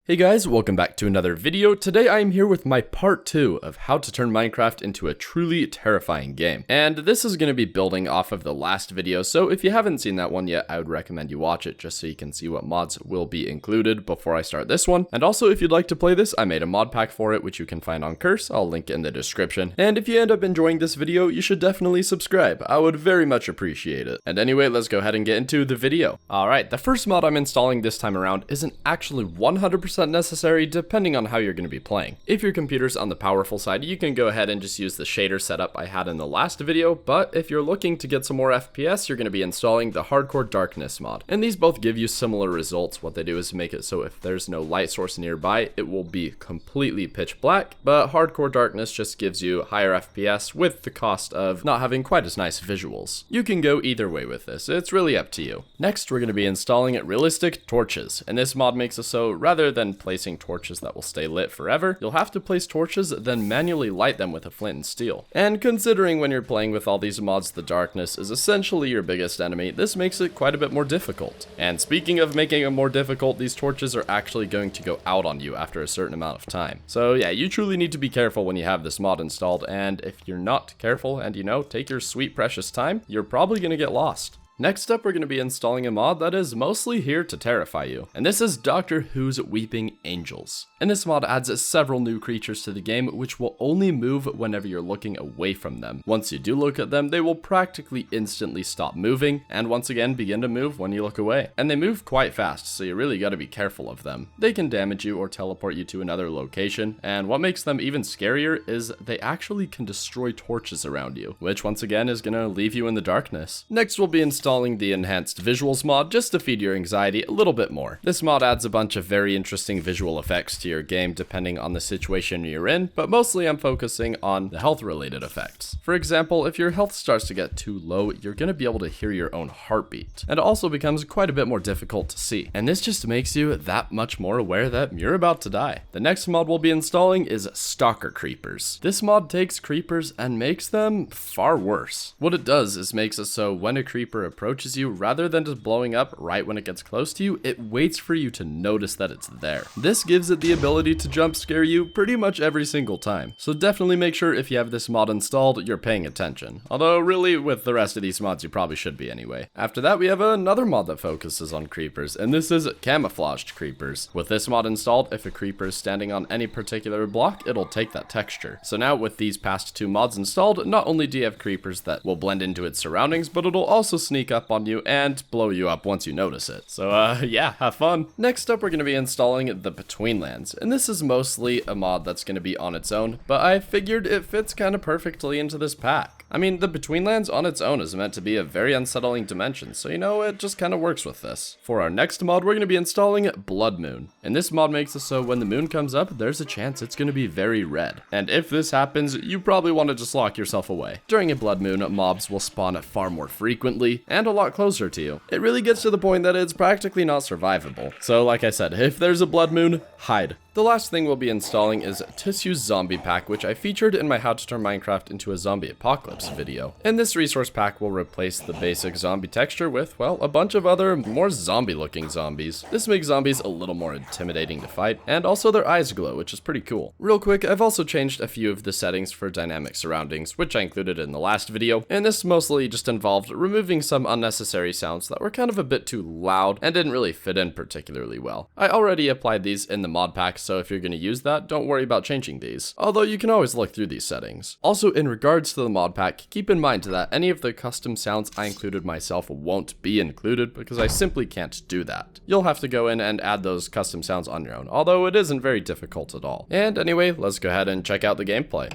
Hey guys, welcome back to another video. Today I am here with my part 2 of how to turn Minecraft into a truly terrifying game. And this is going to be building off of the last video, so if you haven't seen that one yet, I would recommend you watch it just so you can see what mods will be included before I start this one. And also, if you'd like to play this, I made a mod pack for it, which you can find on Curse. I'll link it in the description. And if you end up enjoying this video, you should definitely subscribe. I would very much appreciate it. And anyway, let's go ahead and get into the video. Alright, the first mod I'm installing this time around isn't actually 100% necessary depending on how you're going to be playing. If your computer's on the powerful side, you can go ahead and just use the shader setup I had in the last video, but if you're looking to get some more FPS, you're going to be installing the Hardcore Darkness mod. And these both give you similar results. What they do is make it so if there's no light source nearby, it will be completely pitch black, but Hardcore Darkness just gives you higher FPS with the cost of not having quite as nice visuals. You can go either way with this, it's really up to you. Next, we're going to be installing realistic torches, and this mod makes it so rather than placing torches that will stay lit forever, you'll have to place torches then manually light them with a flint and steel. And considering when you're playing with all these mods the darkness is essentially your biggest enemy, this makes it quite a bit more difficult. And speaking of making it more difficult, these torches are actually going to go out on you after a certain amount of time. So yeah, you truly need to be careful when you have this mod installed, and if you're not careful and take your sweet precious time, you're probably going to get lost. Next up, we're going to be installing a mod that is mostly here to terrify you, and this is Doctor Who's Weeping Angels. And this mod adds several new creatures to the game, which will only move whenever you're looking away from them. Once you do look at them, they will practically instantly stop moving, and once again begin to move when you look away. And they move quite fast, so you really got to be careful of them. They can damage you or teleport you to another location, and what makes them even scarier is they actually can destroy torches around you, which once again is going to leave you in the darkness. Next, we'll be installing the enhanced visuals mod just to feed your anxiety a little bit more. This mod adds a bunch of very interesting visual effects to your game depending on the situation you're in, but mostly I'm focusing on the health related effects. For example, if your health starts to get too low, you're going to be able to hear your own heartbeat, and it also becomes quite a bit more difficult to see. And this just makes you that much more aware that you're about to die. The next mod we'll be installing is Stalker Creepers. This mod takes creepers and makes them far worse. What it does is makes it so when a creeper approaches you, rather than just blowing up right when it gets close to you, it waits for you to notice that it's there. This gives it the ability to jump scare you pretty much every single time. So definitely make sure if you have this mod installed, you're paying attention. Although really with the rest of these mods, you probably should be anyway. After that, we have another mod that focuses on creepers, and this is Camouflaged Creepers. With this mod installed, if a creeper is standing on any particular block, it'll take that texture. So now with these past two mods installed, not only do you have creepers that will blend into its surroundings, but it'll also sneak up on you and blow you up once you notice it. So yeah, have fun. Next up, we're going to be installing the Betweenlands, and this is mostly a mod that's going to be on its own, but I figured it fits kind of perfectly into this pack. I mean, the Betweenlands on its own is meant to be a very unsettling dimension, so it just kind of works with this. For our next mod, we're going to be installing Bloodmoon, and this mod makes it so when the moon comes up, there's a chance it's going to be very red. And if this happens, you probably want to just lock yourself away. During a blood moon, mobs will spawn far more frequently and a lot closer to you. It really gets to the point that it's practically not survivable. So like I said, if there's a blood moon, hide. The last thing we'll be installing is Tissou's zombie pack, which I featured in my How to Turn Minecraft into a Zombie Apocalypse video. And this resource pack will replace the basic zombie texture with, well, a bunch of other more zombie looking zombies. This makes zombies a little more intimidating to fight, and also their eyes glow, which is pretty cool. Real quick, I've also changed a few of the settings for dynamic surroundings, which I included in the last video, and this mostly just involved removing some unnecessary sounds that were kind of a bit too loud and didn't really fit in particularly well. I already applied these in the mod pack, so if you're going to use that, don't worry about changing these, although you can always look through these settings. Also, in regards to the mod pack, keep in mind that any of the custom sounds I included myself won't be included because I simply can't do that. You'll have to go in and add those custom sounds on your own, although it isn't very difficult at all. And anyway, let's go ahead and check out the gameplay.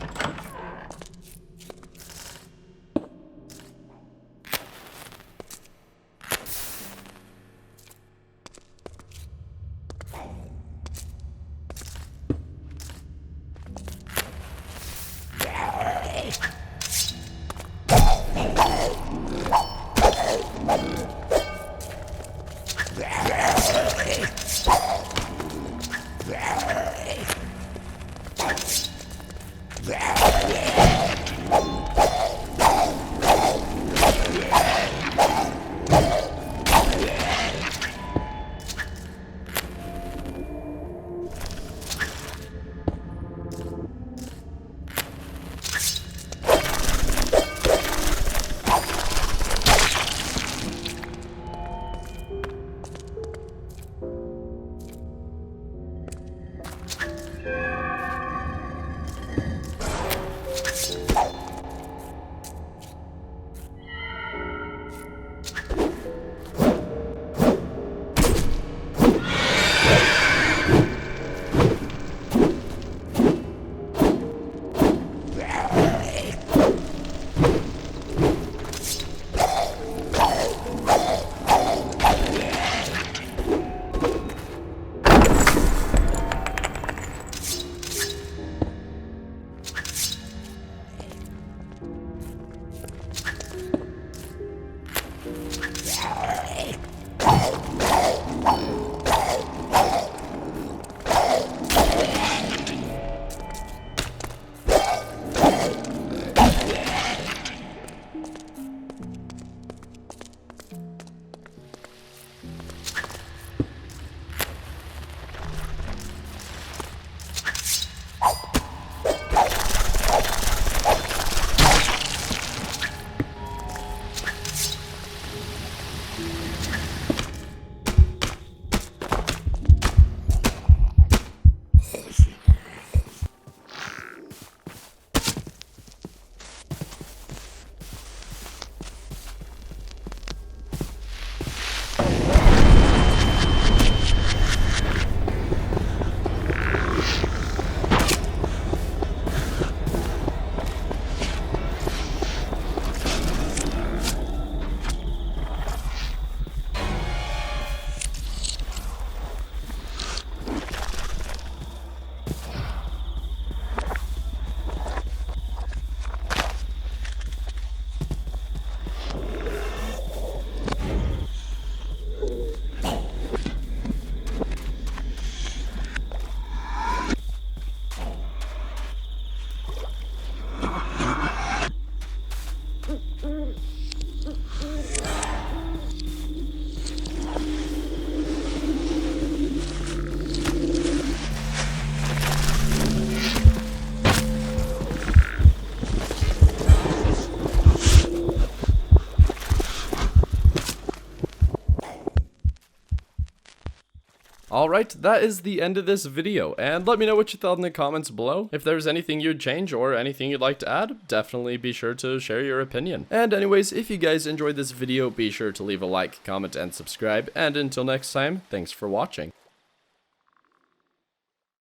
Alright, that is the end of this video, and let me know what you thought in the comments below. If there's anything you'd change or anything you'd like to add, definitely be sure to share your opinion. And anyways, if you guys enjoyed this video, be sure to leave a like, comment, and subscribe, and until next time, thanks for watching.